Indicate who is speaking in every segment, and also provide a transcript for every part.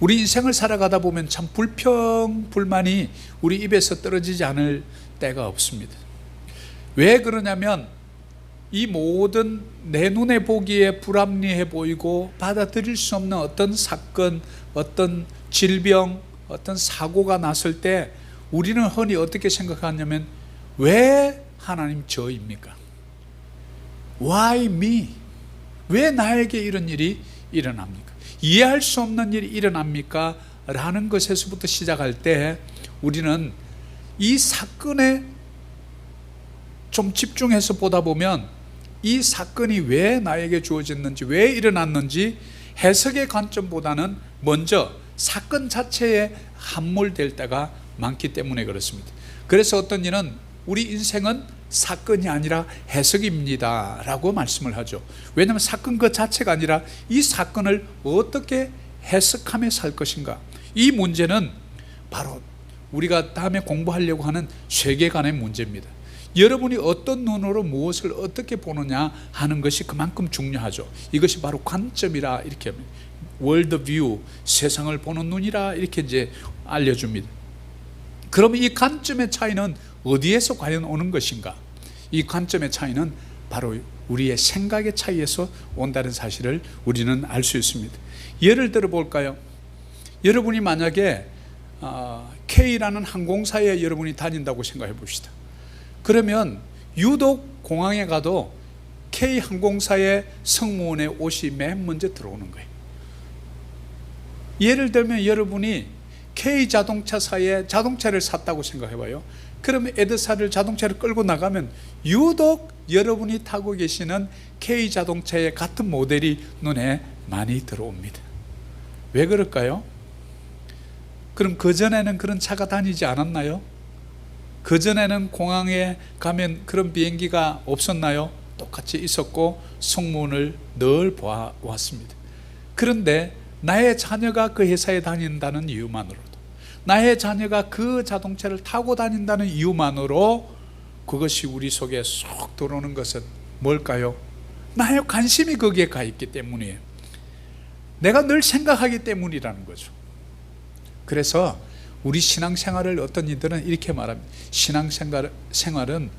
Speaker 1: 우리 인생을 살아가다 보면 참 불평불만이 우리 입에서 떨어지지 않을 때가 없습니다. 왜 그러냐면 이 모든 내 눈에 보기에 불합리해 보이고 받아들일 수 없는 어떤 사건, 어떤 질병, 어떤 사고가 났을 때 우리는 흔히 어떻게 생각하냐면 왜 하나님 저입니까? Why me? 왜 나에게 이런 일이 일어납니까? 이해할 수 없는 일이 일어납니까? 라는 것에서부터 시작할 때 우리는 이 사건에 좀 집중해서 보다 보면 이 사건이 왜 나에게 주어졌는지, 왜 일어났는지 해석의 관점보다는 먼저 사건 자체에 함몰될 때가 많기 때문에 그렇습니다. 그래서 어떤 이는 우리 인생은 사건이 아니라 해석입니다 라고 말씀을 하죠. 왜냐하면 사건 그 자체가 아니라 이 사건을 어떻게 해석하며 살 것인가, 이 문제는 바로 우리가 다음에 공부하려고 하는 세계관의 문제입니다. 여러분이 어떤 눈으로 무엇을 어떻게 보느냐 하는 것이 그만큼 중요하죠. 이것이 바로 관점이라 이렇게 합니다. 월드 뷰, 세상을 보는 눈이라 이렇게 이제 알려줍니다. 그러면 이 관점의 차이는 어디에서 과연 오는 것인가? 이 관점의 차이는 바로 우리의 생각의 차이에서 온다는 사실을 우리는 알 수 있습니다. 예를 들어 볼까요? 여러분이 만약에 K라는 항공사에 여러분이 다닌다고 생각해 봅시다. 그러면 유독 공항에 가도 K 항공사의 승무원의 옷이 맨 먼저 들어오는 거예요. 예를 들면 여러분이 K 자동차사에 자동차를 샀다고 생각해 봐요. 그러면 에드사를 자동차를 끌고 나가면 유독 여러분이 타고 계시는 K 자동차의 같은 모델이 눈에 많이 들어옵니다. 왜 그럴까요? 그럼 그전에는 그런 차가 다니지 않았나요? 그전에는 공항에 가면 그런 비행기가 없었나요? 똑같이 있었고 승무원을 늘 보아왔습니다. 그런데 나의 자녀가 그 회사에 다닌다는 이유만으로도, 나의 자녀가 그 자동차를 타고 다닌다는 이유만으로 그것이 우리 속에 쏙 들어오는 것은 뭘까요? 나의 관심이 거기에 가 있기 때문이에요. 내가 늘 생각하기 때문이라는 거죠. 그래서 우리 신앙생활을 어떤 이들은 이렇게 말합니다. 신앙생활은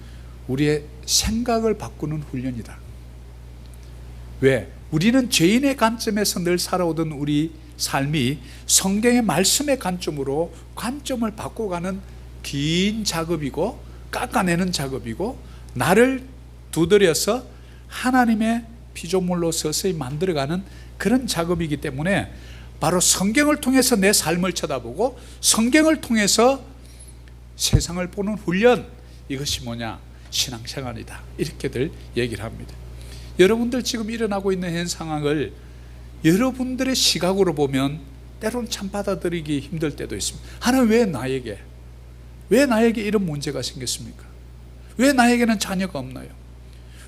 Speaker 1: 우리의 생각을 바꾸는 훈련이다. 왜? 우리는 죄인의 관점에서 늘 살아오던 우리 삶이 성경의 말씀의 관점으로 관점을 바꿔가는 긴 작업이고, 깎아내는 작업이고, 나를 두드려서 하나님의 피조물로 서서히 만들어가는 그런 작업이기 때문에 바로 성경을 통해서 내 삶을 쳐다보고 성경을 통해서 세상을 보는 훈련, 이것이 뭐냐? 신앙생활이다. 이렇게들 얘기를 합니다. 여러분들 지금 일어나고 있는 현 상황을 여러분들의 시각으로 보면 때로는 참 받아들이기 힘들 때도 있습니다. 하나님, 왜 나에게 이런 문제가 생겼습니까? 왜 나에게는 자녀가 없나요?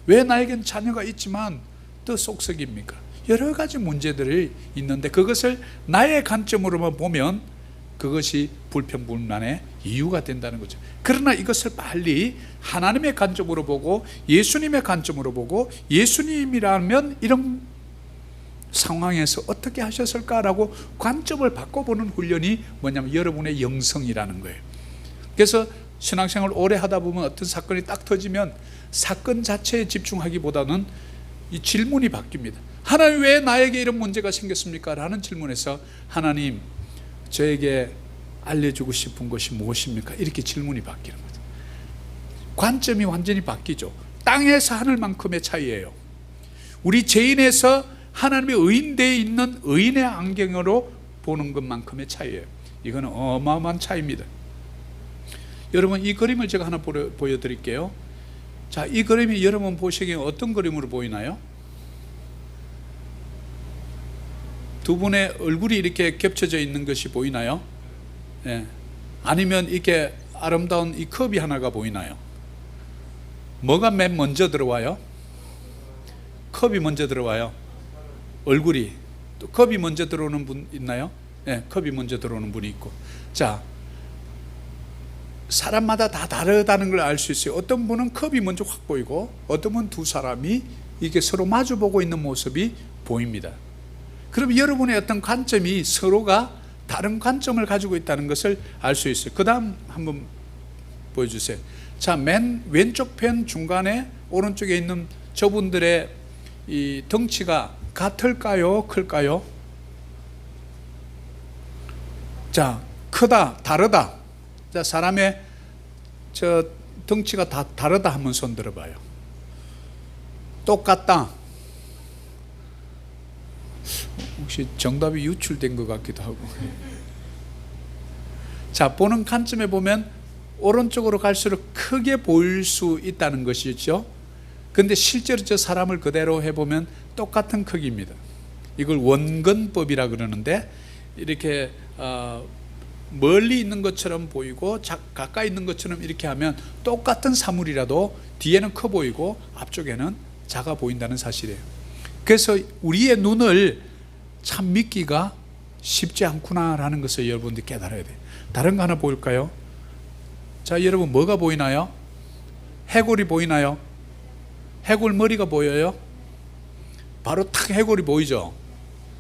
Speaker 1: 왜 나에게는 자녀가 있지만 또 속썩입니까? 여러 가지 문제들이 있는데 그것을 나의 관점으로만 보면 그것이 불평불만의 이유가 된다는 거죠. 그러나 이것을 빨리 하나님의 관점으로 보고 예수님의 관점으로 보고, 예수님이라면 이런 상황에서 어떻게 하셨을까라고 관점을 바꿔보는 훈련이 뭐냐면 여러분의 영성이라는 거예요. 그래서 신앙생활을 오래 하다 보면 어떤 사건이 딱 터지면 사건 자체에 집중하기보다는 이 질문이 바뀝니다. 하나님, 왜 나에게 이런 문제가 생겼습니까? 라는 질문에서 하나님, 저에게 알려주고 싶은 것이 무엇입니까? 이렇게 질문이 바뀌는 거죠. 관점이 완전히 바뀌죠. 땅에서 하늘만큼의 차이예요. 우리 죄인에서 하나님의 의인되어 있는 의인의 안경으로 보는 것만큼의 차이예요. 이거는 어마어마한 차이입니다. 여러분, 이 그림을 제가 하나 보여드릴게요. 자, 이 그림이 여러분 보시기에 어떤 그림으로 보이나요? 두 분의 얼굴이 이렇게 겹쳐져 있는 것이 보이나요? 예. 아니면 이렇게 아름다운 이 컵이 하나가 보이나요? 뭐가 맨 먼저 들어와요? 컵이 먼저 들어와요. 얼굴이. 또 컵이 먼저 들어오는 분 있나요? 예, 컵이 먼저 들어오는 분이 있고. 자, 사람마다 다 다르다는 걸 알 수 있어요. 어떤 분은 컵이 먼저 확 보이고, 어떤 분은 두 사람이 이게 서로 마주보고 있는 모습이 보입니다. 그럼 여러분의 어떤 관점이 서로가 다른 관점을 가지고 있다는 것을 알 수 있어요. 그 다음 한번 보여주세요. 자, 맨 왼쪽 편 중간에 오른쪽에 있는 저분들의 이 덩치가 같을까요? 클까요? 자, 크다, 다르다. 자, 사람의 저 덩치가 다 다르다 하면 손 들어봐요. 똑같다. 혹시 정답이 유출된 것 같기도 하고. 자, 보는 관점에 보면 오른쪽으로 갈수록 크게 보일 수 있다는 것이죠. 근데 실제로 저 사람을 그대로 해보면 똑같은 크기입니다. 이걸 원근법이라 그러는데, 이렇게 멀리 있는 것처럼 보이고 가까이 있는 것처럼 이렇게 하면 똑같은 사물이라도 뒤에는 커 보이고 앞쪽에는 작아 보인다는 사실이에요. 그래서 우리의 눈을 참 믿기가 쉽지 않구나라는 것을 여러분들이 깨달아야 돼요. 다른 거 하나 보일까요? 자, 여러분 뭐가 보이나요? 해골이 보이나요? 해골 머리가 보여요? 바로 탁 해골이 보이죠?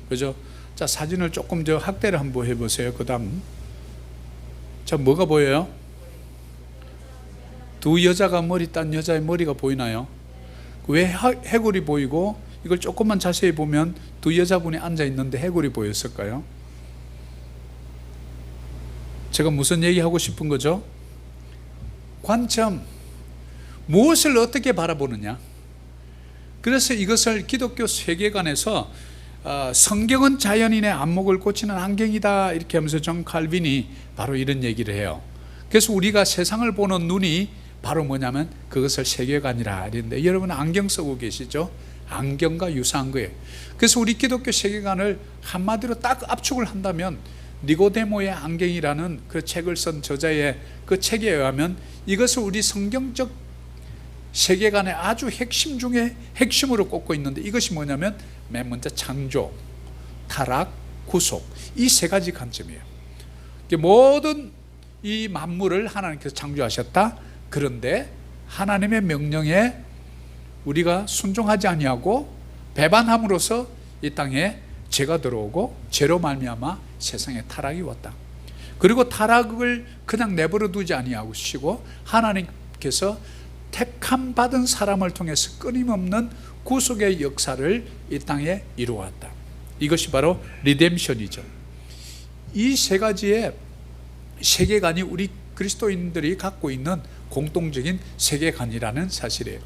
Speaker 1: 그죠? 자, 사진을 조금 더 확대를 한번 해보세요. 그 다음. 자, 뭐가 보여요? 두 여자가 머리 딴 여자의 머리가 보이나요? 왜 해골이 보이고, 이걸 조금만 자세히 보면 두 여자분이 앉아 있는데 해골이 보였을까요? 제가 무슨 얘기하고 싶은 거죠? 관점, 무엇을 어떻게 바라보느냐. 그래서 이것을 기독교 세계관에서 성경은 자연인의 안목을 고치는 안경이다 이렇게 하면서 존 칼빈이 바로 이런 얘기를 해요. 그래서 우리가 세상을 보는 눈이 바로 뭐냐면 그것을 세계관이라 이랬는데, 여러분 안경 쓰고 계시죠? 안경과 유사한 거예요. 그래서 우리 기독교 세계관을 한마디로 딱 압축을 한다면, 니고데모의 안경이라는 그 책을 쓴 저자의 그 책에 의하면 이것을 우리 성경적 세계관의 아주 핵심 중에 핵심으로 꼽고 있는데, 이것이 뭐냐면 맨 먼저 창조, 타락, 구속, 이 세 가지 관점이에요. 모든 이 만물을 하나님께서 창조하셨다. 그런데 하나님의 명령에 우리가 순종하지 아니하고 배반함으로써 이 땅에 죄가 들어오고, 죄로 말미암아 세상에 타락이 왔다. 그리고 타락을 그냥 내버려 두지 아니하시고 하나님께서 택함 받은 사람을 통해서 끊임없는 구속의 역사를 이 땅에 이루어왔다. 이것이 바로 리뎀션이죠. 이 세 가지의 세계관이 우리 그리스도인들이 갖고 있는 공통적인 세계관이라는 사실이에요.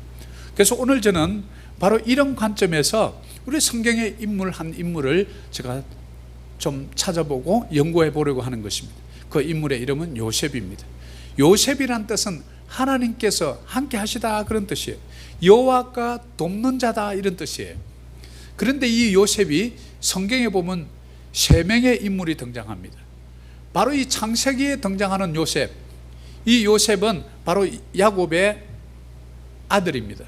Speaker 1: 그래서 오늘 저는 바로 이런 관점에서 우리 성경의 인물 한 인물을 제가 좀 찾아보고 연구해 보려고 하는 것입니다. 그 인물의 이름은 요셉입니다. 요셉이란 뜻은 하나님께서 함께 하시다 그런 뜻이에요. 여호와가 돕는 자다 이런 뜻이에요. 그런데 이 요셉이 성경에 보면 세 명의 인물이 등장합니다. 바로 이 창세기에 등장하는 요셉, 이 요셉은 바로 야곱의 아들입니다.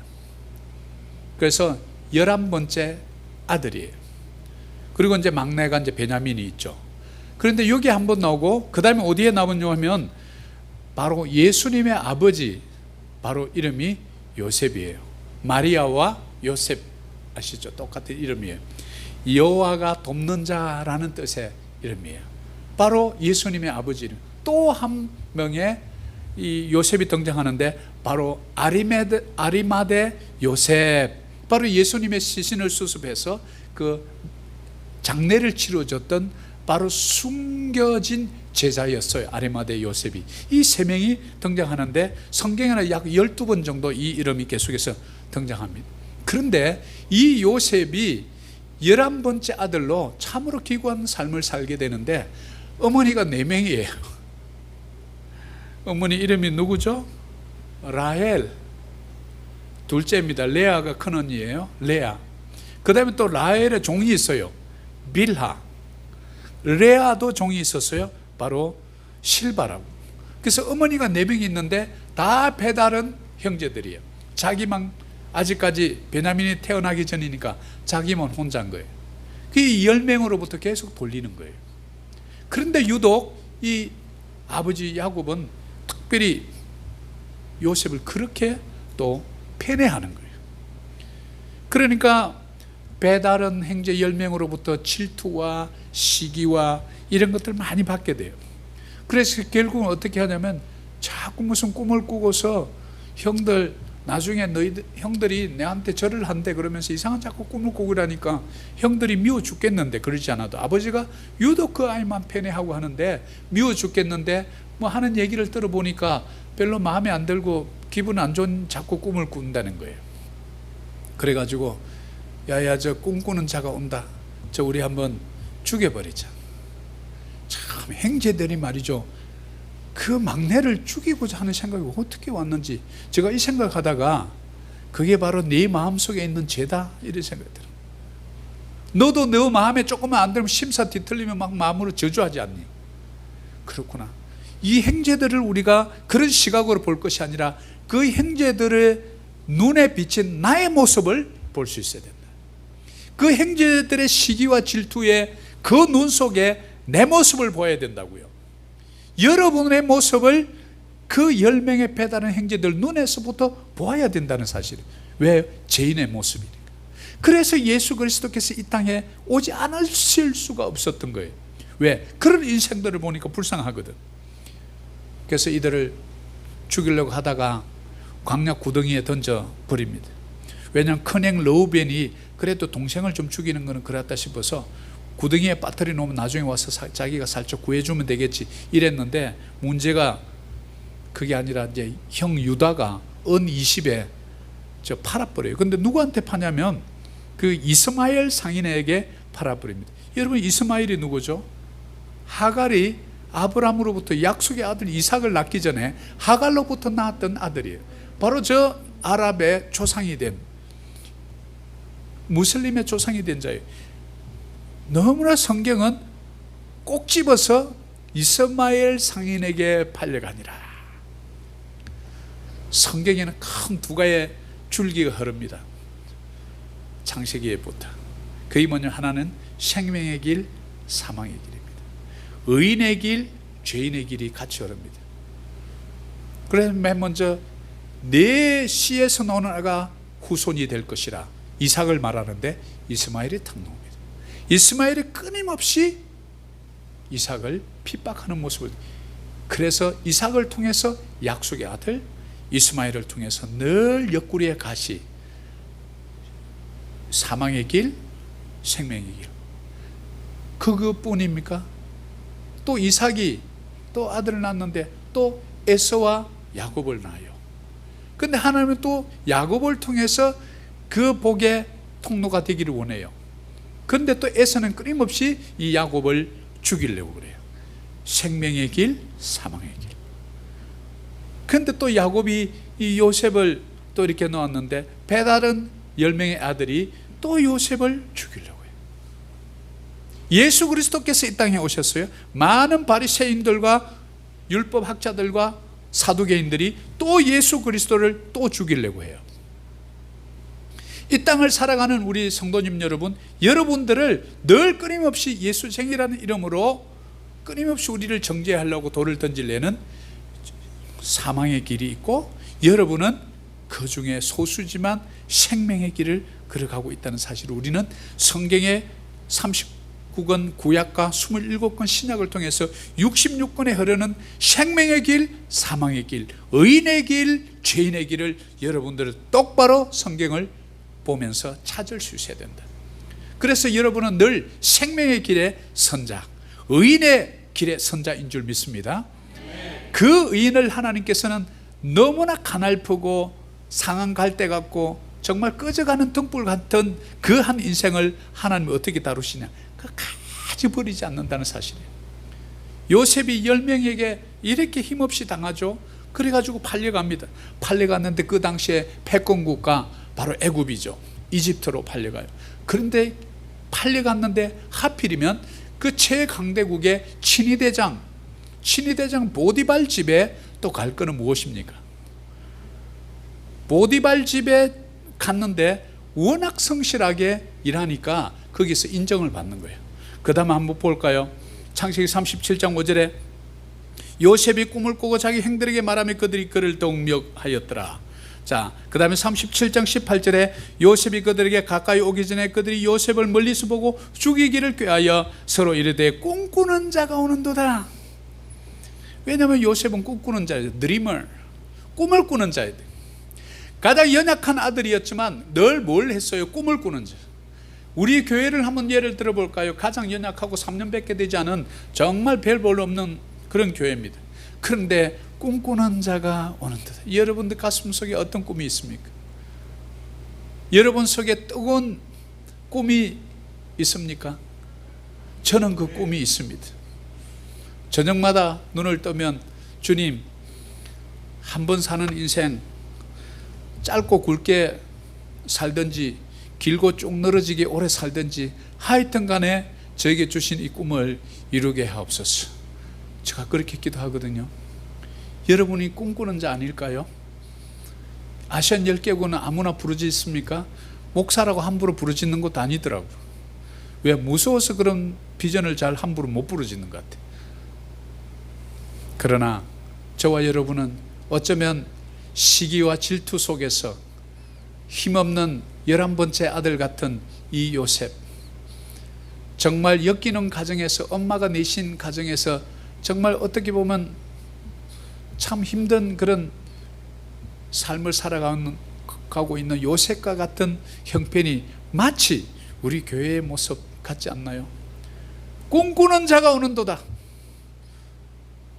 Speaker 1: 그래서 11번째 아들이에요. 그리고 이제 막내가 이제 베냐민이 있죠. 그런데 여기 한번 나오고, 그 다음에 어디에 나오냐 하면 바로 예수님의 아버지, 바로 이름이 요셉이에요. 마리아와 요셉 아시죠? 똑같은 이름이에요. 여호와가 돕는 자라는 뜻의 이름이에요. 바로 예수님의 아버지 이름. 또 한 명의 이 요셉이 등장하는데 바로 아리마대 요셉, 바로 예수님의 시신을 수습해서 그 장례를 치러줬던 바로 숨겨진 제자였어요. 아리마대 요셉이. 이 세 명이 등장하는데 성경에는 약 12번 정도 이 이름이 계속해서 등장합니다. 그런데 이 요셉이 11번째 아들로 참으로 기구한 삶을 살게 되는데, 어머니가 4명이에요. 어머니 이름이 누구죠? 라헬, 둘째입니다. 레아가 큰언니예요. 레아. 그 다음에 또 라헬의 종이 있어요. 빌하. 레아도 종이 있었어요. 바로 실바라고. 그래서 어머니가 4명이 있는데 다 배다른 형제들이에요. 자기만 아직까지 베냐민이 태어나기 전이니까 자기만 혼자인 거예요. 그 10명으로부터 계속 돌리는 거예요. 그런데 유독 이 아버지 야곱은 특별히 요셉을 그렇게 또 편애하는 거예요. 그러니까 배다른 형제 10명으로부터 질투와 시기와 이런 것들을 많이 받게 돼요. 그래서 결국은 어떻게 하냐면 자꾸 무슨 꿈을 꾸고서 형들, 나중에 형들이 내한테 절을 한대 그러면서 이상한 자꾸 꿈을 꾸고 그러니까 형들이 미워 죽겠는데, 그러지 않아도 아버지가 유독 그 아이만 편애하고 하는데 미워 죽겠는데 뭐 하는 얘기를 들어보니까 별로 마음에 안 들고 기분 안 좋은 자꾸 꿈을 꾼다는 거예요. 그래가지고 야야, 저 꿈꾸는 자가 온다, 저 우리 한번 죽여버리자. 참 형제들이 말이죠, 그 막내를 죽이고자 하는 생각이 어떻게 왔는지, 제가 이 생각하다가 그게 바로 네 마음속에 있는 죄다, 이런 생각이 들어요. 너도 너 마음에 조금만 안 들면 심사 뒤틀리면 막 마음으로 저주하지 않니? 그렇구나. 이 형제들을 우리가 그런 시각으로 볼 것이 아니라 그 형제들의 눈에 비친 나의 모습을 볼 수 있어야 된다. 그 형제들의 시기와 질투에 그 눈 속에 내 모습을 보아야 된다고요. 여러분의 모습을 그 10명의 배다른 형제들 눈에서부터 보아야 된다는 사실. 왜? 죄인의 모습이니까. 그래서 예수 그리스도께서 이 땅에 오지 않으실 수가 없었던 거예요. 왜? 그런 인생들을 보니까 불쌍하거든. 그래서 이들을 죽이려고 하다가 광야 구덩이에 던져버립니다. 왜냐하면 큰형 르우벤이 그래도 동생을 좀 죽이는 것은 그렇다 싶어서 구덩이에 빠뜨려 놓으면 나중에 와서 자기가 살짝 구해주면 되겠지 이랬는데, 문제가 그게 아니라 이제 형 유다가 은 20에 팔아버려요. 근데 누구한테 파냐면 그 이스마엘 상인에게 팔아버립니다. 여러분, 이스마엘이 누구죠? 하갈이 아브라함으로부터 약속의 아들 이삭을 낳기 전에 하갈로부터 낳았던 아들이에요. 바로 저 아랍의 조상이 된, 무슬림의 조상이 된 자예요. 너무나 성경은 꼭 집어서 이스마엘 상인에게 팔려가니라. 성경에는 큰 두 가지의 줄기가 흐릅니다. 창세기에부터. 그게 뭐냐, 하나는 생명의 길, 사망의 길입니다. 의인의 길, 죄인의 길이 같이 흐릅니다. 그래서 맨 먼저 내 씨에서 나오는 아가 후손이 될 것이라 이삭을 말하는데 이스마엘이 탁 나옵니다. 이스마엘이 끊임없이 이삭을 핍박하는 모습을, 그래서 이삭을 통해서 약속의 아들 이스마엘을 통해서 늘 옆구리에 가시, 사망의 길, 생명의 길, 그것뿐입니까? 또 이삭이 또 아들을 낳았는데 또 에서와 야곱을 낳아요. 근데 하나님은 또 야곱을 통해서 그 복의 통로가 되기를 원해요. 그런데 또 에서는 끊임없이 이 야곱을 죽이려고 그래요. 생명의 길, 사망의 길. 그런데 또 야곱이 이 요셉을 또 이렇게 놓았는데 배다른 10명의 아들이 또 요셉을 죽이려고 해요. 예수 그리스도께서 이 땅에 오셨어요. 많은 바리새인들과 율법학자들과 사두개인들이 또 예수 그리스도를 또 죽이려고 해요. 이 땅을 살아가는 우리 성도님 여러분, 여러분들을 늘 끊임없이 예수쟁이라는 이름으로 끊임없이 우리를 정죄하려고 돌을 던질래는 사망의 길이 있고, 여러분은 그 중에 소수지만 생명의 길을 걸어가고 있다는 사실을 우리는 성경의 39권 구약과 27권 신약을 통해서 66권에 흐르는 생명의 길, 사망의 길, 의인의 길, 죄인의 길을 여러분들은 똑바로 성경을 보면서 찾을 수 있어야 된다. 그래서 여러분은 늘 생명의 길의 선자, 의인의 길의 선자인 줄 믿습니다. 그 의인을 하나님께서는 너무나 가날프고 상한 갈대 같고 정말 꺼져가는 등불 같은 그 한 인생을 하나님이 어떻게 다루시냐, 끝까지 버리지 않는다는 사실이에요. 요셉이 10명에게 이렇게 힘없이 당하죠. 그래가지고 팔려갑니다. 팔려갔는데 그 당시에 패권국가 바로 애굽이죠. 이집트로 팔려가요. 그런데 팔려갔는데 하필이면 그 최강대국의 친위대장 보디발 집에 또 갈 거는 무엇입니까? 보디발 집에 갔는데 워낙 성실하게 일하니까 거기서 인정을 받는 거예요. 그 다음에 한번 볼까요? 창세기 37장 5절에 요셉이 꿈을 꾸고 자기 형들에게 말하며 그들이 그를 동력하였더라. 자, 그 다음에 37장 18절에 요셉이 그들에게 가까이 오기 전에 그들이 요셉을 멀리서 보고 죽이기를 꾀하여 서로 이르되 꿈꾸는 자가 오는도다. 왜냐하면 요셉은 꿈꾸는 자예요. 드리머, 꿈을 꾸는 자예요. 가장 연약한 아들이었지만 늘 뭘 했어요? 꿈을 꾸는 자. 우리 교회를 한번 예를 들어볼까요? 가장 연약하고 3년밖에 되지 않은 정말 별 볼 없는 그런 교회입니다. 그런데 꿈꾸는 자가 오는 듯. 여러분들 가슴 속에 어떤 꿈이 있습니까? 여러분 속에 뜨거운 꿈이 있습니까? 저는 그 꿈이 있습니다. 저녁마다 눈을 뜨면 주님, 한 번 사는 인생 짧고 굵게 살든지 길고 쭉 늘어지게 오래 살든지 하여튼 간에 저에게 주신 이 꿈을 이루게 하옵소서. 제가 그렇게 기도하거든요. 여러분이 꿈꾸는 자 아닐까요? 아시안 10개국은 아무나 부르짖습니까? 목사라고 함부로 부르짖는 것도 아니더라고요. 왜? 무서워서 그런 비전을 잘 함부로 못 부르짖는 것 같아요. 그러나 저와 여러분은 어쩌면 시기와 질투 속에서 힘없는 11번째 아들 같은 이 요셉, 정말 엮이는 가정에서, 엄마가 내신 가정에서 정말 어떻게 보면 참 힘든 그런 삶을 살아가고 있는 요셉과 같은 형편이 마치 우리 교회의 모습 같지 않나요? 꿈꾸는 자가 오는도다.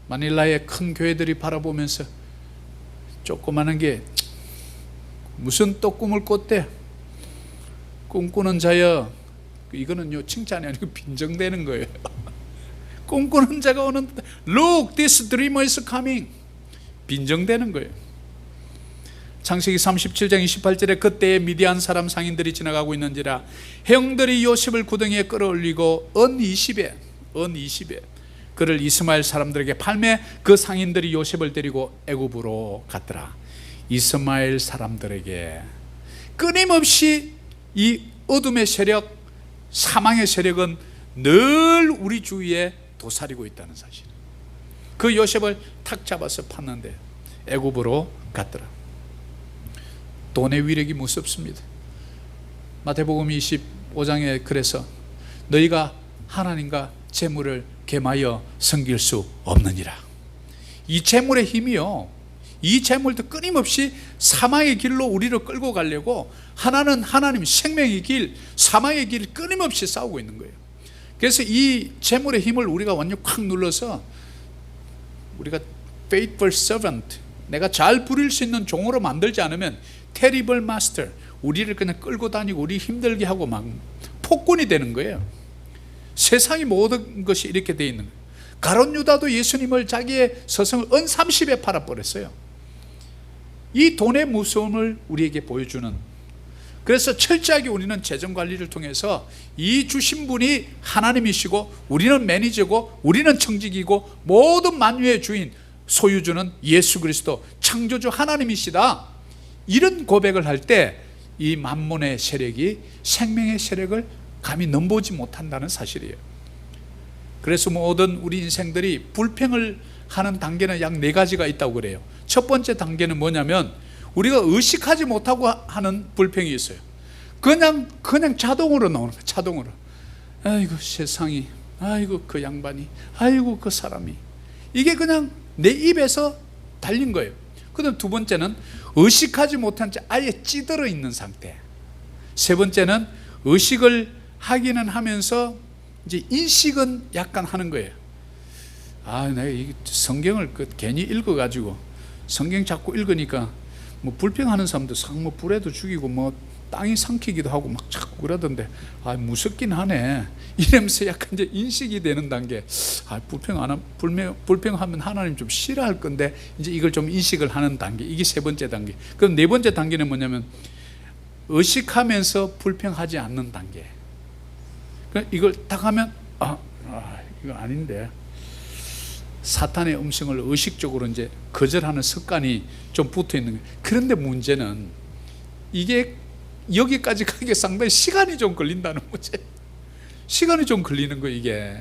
Speaker 1: 마닐라의 큰 교회들이 바라보면서 조그마한 게 무슨 또 꿈을 꿨대? 꿈꾸는 자여. 이거는요 칭찬이 아니고 빈정대는 거예요. 꿈꾸는 자가 오는, Look, this dreamer is coming. 빈정대는 거예요. 창세기 37장 28절에 그때에 미디안 사람 상인들이 지나가고 있는지라 형들이 요셉을 구덩이에 끌어올리고 은 20에 그를 이스마엘 사람들에게 팔매 그 상인들이 요셉을 데리고 애굽으로 갔더라. 이스마엘 사람들에게 끊임없이 이 어둠의 세력, 사망의 세력은 늘 우리 주위에 도사리고 있다는 사실. 그 요셉을 탁 잡아서 팠는데 애굽으로 갔더라. 돈의 위력이 무섭습니다. 마태복음 25장에 그래서 너희가 하나님과 재물을 겸하여 섬길 수 없느니라. 이 재물의 힘이요, 이 재물도 끊임없이 사망의 길로 우리를 끌고 가려고 하나는 하나님 생명의 길, 사망의 길을 끊임없이 싸우고 있는 거예요. 그래서 이 재물의 힘을 우리가 완전 콱 눌러서 우리가 faithful servant, 내가 잘 부릴 수 있는 종으로 만들지 않으면 terrible master, 우리를 그냥 끌고 다니고 우리 힘들게 하고 막 폭군이 되는 거예요. 세상의 모든 것이 이렇게 되어 있는 거예요. 가룟 유다도 예수님을 자기의 서성을 은 30에 팔아버렸어요. 이 돈의 무서움을 우리에게 보여주는, 그래서 철저하게 우리는 재정관리를 통해서 이 주신 분이 하나님이시고 우리는 매니저고 우리는 청직이고 모든 만유의 주인 소유주는 예수 그리스도 창조주 하나님이시다, 이런 고백을 할 때 이 만몬의 세력이 생명의 세력을 감히 넘보지 못한다는 사실이에요. 그래서 모든 우리 인생들이 불평을 하는 단계는 약 4가지가 있다고 그래요. 첫 번째 단계는 뭐냐면 우리가 의식하지 못하고 하는 불평이 있어요. 그냥 자동으로 나오는 거예요. 자동으로. 아이고 세상이, 아이고 그 양반이, 아이고 그 사람이, 이게 그냥 내 입에서 달린 거예요. 그다음 두 번째는 의식하지 못한 채 아예 찌들어 있는 상태. 세 번째는 의식을 하기는 하면서 이제 인식은 약간 하는 거예요. 아, 내가 이 성경을 괜히 읽어가지고 성경 자꾸 읽으니까 뭐 불평하는 사람도 뭐 불에도 죽이고 뭐 땅이 삼키기도 하고 막 자꾸 그러던데, 아 무섭긴 하네 이러면서 약간 이제 인식이 되는 단계. 아 불평하면 하나님 좀 싫어할 건데 이제 이걸 좀 인식을 하는 단계. 이게 세 번째 단계. 그럼 네 번째 단계는 뭐냐면 의식하면서 불평하지 않는 단계. 이걸 딱 하면 이거 아닌데, 사탄의 음성을 의식적으로 이제 거절하는 습관이 좀 붙어 있는 거예요. 그런데 문제는 이게 여기까지 가기에 상당히 시간이 좀 걸린다는 문제. 시간이 좀 걸리는 거예요, 이게.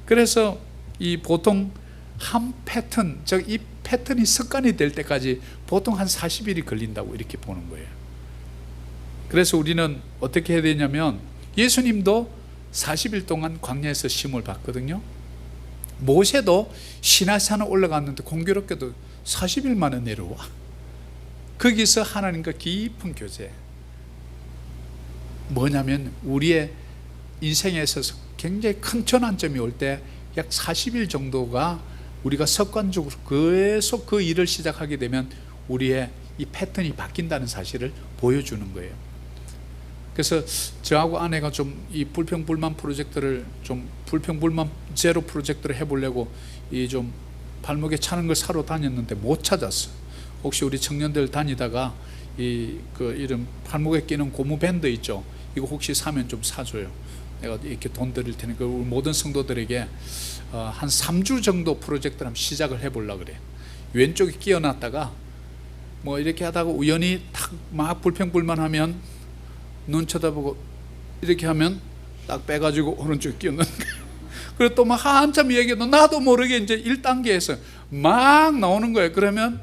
Speaker 1: 그래서 이 보통 한 패턴, 즉 이 패턴이 습관이 될 때까지 보통 한 40일이 걸린다고 이렇게 보는 거예요. 그래서 우리는 어떻게 해야 되냐면, 예수님도 40일 동안 광야에서 시험을 받거든요. 모세도 시내산에 올라갔는데 공교롭게도 40일 만에 내려와. 거기서 하나님과 깊은 교제. 뭐냐면 우리의 인생에 있어서 굉장히 큰 전환점이 올 때 약 40일 정도가 우리가 습관적으로 계속 그 일을 시작하게 되면 우리의 이 패턴이 바뀐다는 사실을 보여주는 거예요. 그래서 저하고 아내가 좀 이 불평불만 프로젝트를, 좀 불평불만 제로 프로젝트를 해보려고 이 좀 발목에 차는 걸 사러 다녔는데 못 찾았어. 혹시 우리 청년들 다니다가 이름 발목에 끼는 고무 밴드 있죠? 이거 혹시 사면 좀 사줘요. 내가 이렇게 돈 드릴 테니까 우리 모든 성도들에게 한 3주 정도 프로젝트를 한번 시작을 해보려고 그래. 왼쪽에 끼워놨다가 뭐 이렇게 하다가 우연히 탁 막 불평불만하면 눈 쳐다보고 이렇게 하면 딱 빼가지고 오른쪽에 끼워넣는 거예요. 그리고 또 막 한참 얘기해도 나도 모르게 이제 1단계에서 막 나오는 거예요. 그러면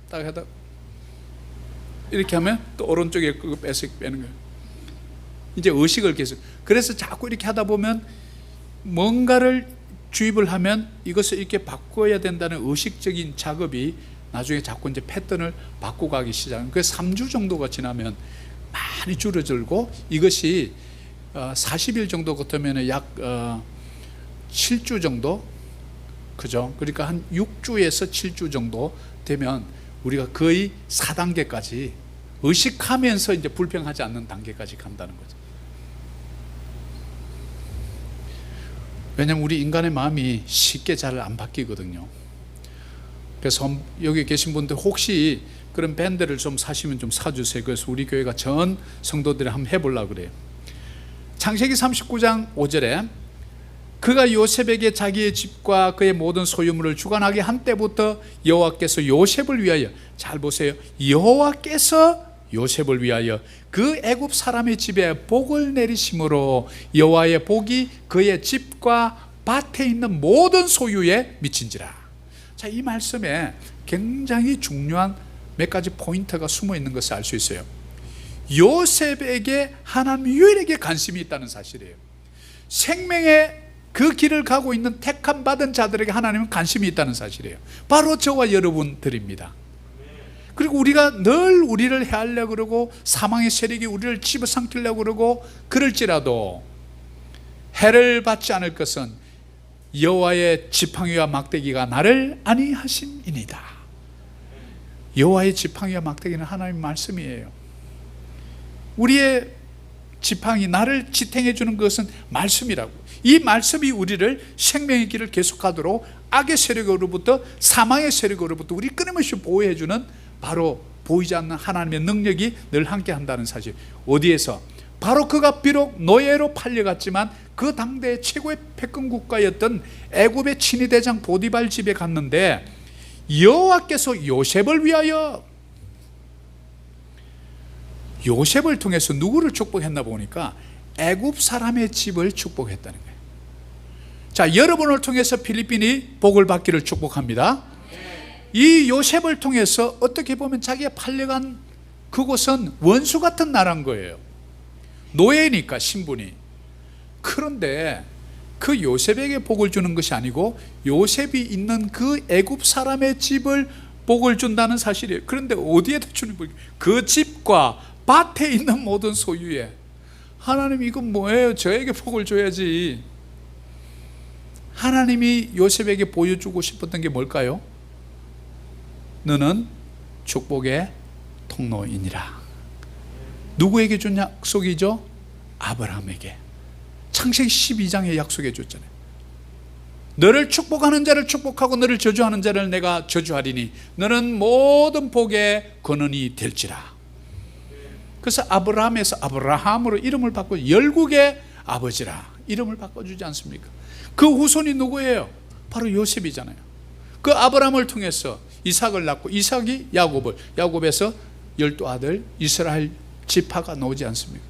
Speaker 1: 딱 하다 이렇게 하면 또 오른쪽에 그거 빼는 거예요. 이제 의식을 계속. 그래서 자꾸 이렇게 하다 보면 뭔가를 주입을 하면 이것을 이렇게 바꿔야 된다는 의식적인 작업이 나중에 자꾸 이제 패턴을 바꿔가기 시작합니다. 그래서 3주 정도가 지나면 많이 줄어들고, 이것이 40일 정도 같으면 약 7주 정도, 그죠? 그러니까 한 6주에서 7주 정도 되면 우리가 거의 4단계까지 의식하면서 이제 불평하지 않는 단계까지 간다는 거죠. 왜냐하면 우리 인간의 마음이 쉽게 잘 안 바뀌거든요. 그래서 여기 계신 분들 혹시 그런 밴드를 좀 사시면 좀 사주세요. 그래서 우리 교회가 전 성도들이 한번 해보려고 그래요. 창세기 39장 5절에 그가 요셉에게 자기의 집과 그의 모든 소유물을 주관하게 한 때부터 여호와께서 요셉을 위하여, 잘 보세요, 여호와께서 요셉을 위하여 그 애굽 사람의 집에 복을 내리심으로 여호와의 복이 그의 집과 밭에 있는 모든 소유에 미친지라. 자, 이 말씀에 굉장히 중요한 몇 가지 포인트가 숨어 있는 것을 알 수 있어요. 요셉에게 하나님 유일하게 관심이 있다는 사실이에요. 생명의 그 길을 가고 있는 택함 받은 자들에게 하나님은 관심이 있다는 사실이에요. 바로 저와 여러분들입니다. 그리고 우리가 늘 우리를 해하려고 그러고 사망의 세력이 우리를 집어삼키려고 그러고 그럴지라도 해를 받지 않을 것은 여호와의 지팡이와 막대기가 나를 안위하심이니이다. 여호와의 지팡이와 막대기는 하나님의 말씀이에요. 우리의 지팡이, 나를 지탱해 주는 것은 말씀이라고. 이 말씀이 우리를 생명의 길을 계속하도록 악의 세력으로부터, 사망의 세력으로부터 우리 끊임없이 보호해 주는, 바로 보이지 않는 하나님의 능력이 늘 함께 한다는 사실. 어디에서? 바로 그가 비록 노예로 팔려갔지만 그 당대의 최고의 패권 국가였던 애굽의 친위대장 보디발 집에 갔는데 여호와께서 요셉을 위하여, 요셉을 통해서 누구를 축복했나 보니까 애굽 사람의 집을 축복했다는 거예요. 자, 여러분을 통해서 필리핀이 복을 받기를 축복합니다. 이 요셉을 통해서 어떻게 보면 자기가 팔려간 그곳은 원수 같은 나라인 거예요. 노예니까 신분이. 그런데 그 요셉에게 복을 주는 것이 아니고 요셉이 있는 그 애굽 사람의 집을 복을 준다는 사실이에요. 그런데 어디에다 주는 거예요? 그 집과 밭에 있는 모든 소유에. 하나님, 이건 뭐예요? 저에게 복을 줘야지. 하나님이 요셉에게 보여주고 싶었던 게 뭘까요? 너는 축복의 통로이니라. 누구에게 준 약속이죠? 아브라함에게. 창세기 12장에 약속해 줬잖아요. 너를 축복하는 자를 축복하고 너를 저주하는 자를 내가 저주하리니 너는 모든 복의 근원이 될지라. 그래서 아브라함에서 아브라함으로 이름을 바꿔 열국의 아버지라 이름을 바꿔주지 않습니까? 그 후손이 누구예요? 바로 요셉이잖아요. 그 아브라함을 통해서 이삭을 낳고 이삭이 야곱을, 야곱에서 12아들 이스라엘 지파가 나오지 않습니까?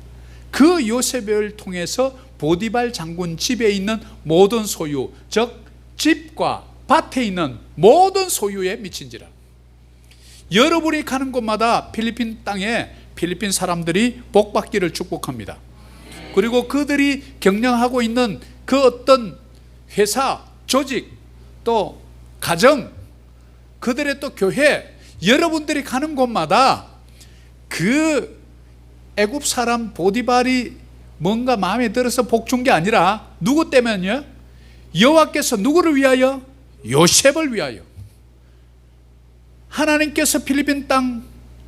Speaker 1: 그 요셉을 통해서 보디발 장군 집에 있는 모든 소유, 즉 집과 밭에 있는 모든 소유에 미친지라. 여러분이 가는 곳마다 필리핀 땅에 필리핀 사람들이 복받기를 축복합니다. 그리고 그들이 경영하고 있는 그 어떤 회사, 조직, 또 가정, 그들의 또 교회, 여러분들이 가는 곳마다 그 애굽 사람 보디발이 뭔가 마음에 들어서 복 준 게 아니라 누구 때문에요? 여호와께서 누구를 위하여? 요셉을 위하여. 하나님께서 필리핀 땅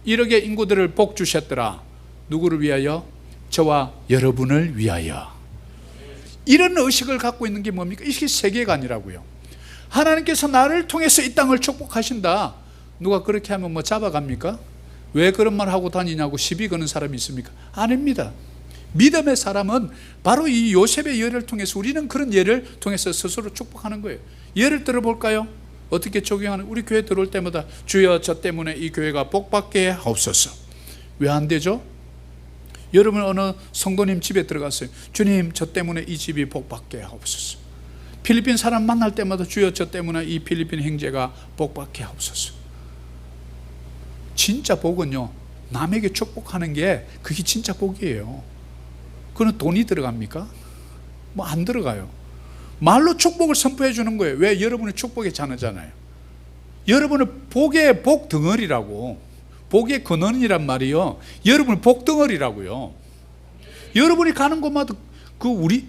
Speaker 1: 1억의 인구들을 복 주셨더라. 누구를 위하여? 저와 여러분을 위하여. 이런 의식을 갖고 있는 게 뭡니까? 이게 세계관이라고요. 하나님께서 나를 통해서 이 땅을 축복하신다. 누가 그렇게 하면 뭐 잡아갑니까? 왜 그런 말 하고 다니냐고 시비 거는 사람이 있습니까? 아닙니다. 믿음의 사람은 바로 이 요셉의 예를 통해서, 우리는 그런 예를 통해서 스스로 축복하는 거예요. 예를 들어볼까요? 어떻게 적용하는? 우리 교회 들어올 때마다 주여 저 때문에 이 교회가 복받게 하옵소서. 왜 안 되죠? 여러분 어느 성도님 집에 들어갔어요. 주님 저 때문에 이 집이 복받게 하옵소서. 필리핀 사람 만날 때마다 주여 저 때문에 이 필리핀 형제가 복받게 하옵소서. 진짜 복은요, 남에게 축복하는 게 그게 진짜 복이에요. 그건 돈이 들어갑니까? 뭐 안 들어가요. 말로 축복을 선포해 주는 거예요. 왜? 여러분의 축복에 자녀잖아요. 여러분의 복의 복 덩어리라고. 복의 근원이란 말이요, 여러분의 복 덩어리라고요. 여러분이 가는 곳마다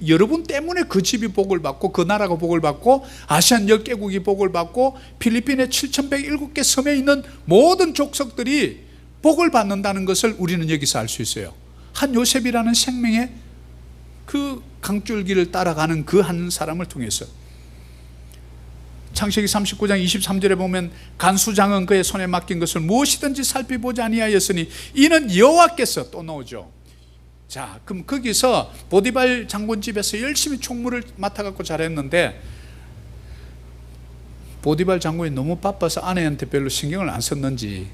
Speaker 1: 여러분 때문에 그 집이 복을 받고, 그 나라가 복을 받고, 아시안 10개국이 복을 받고, 필리핀의 7,107개 섬에 있는 모든 족속들이 복을 받는다는 것을 우리는 여기서 알 수 있어요. 한 요셉이라는 생명의 그 강줄기를 따라가는 그 한 사람을 통해서. 창세기 39장 23절에 보면 간수장은 그의 손에 맡긴 것을 무엇이든지 살펴보지 아니하였으니 이는 여호와께서, 또 나오죠. 자, 그럼 거기서 보디발 장군 집에서 열심히 총무를 맡아갖고 잘했는데, 보디발 장군이 너무 바빠서 아내한테 별로 신경을 안 썼는지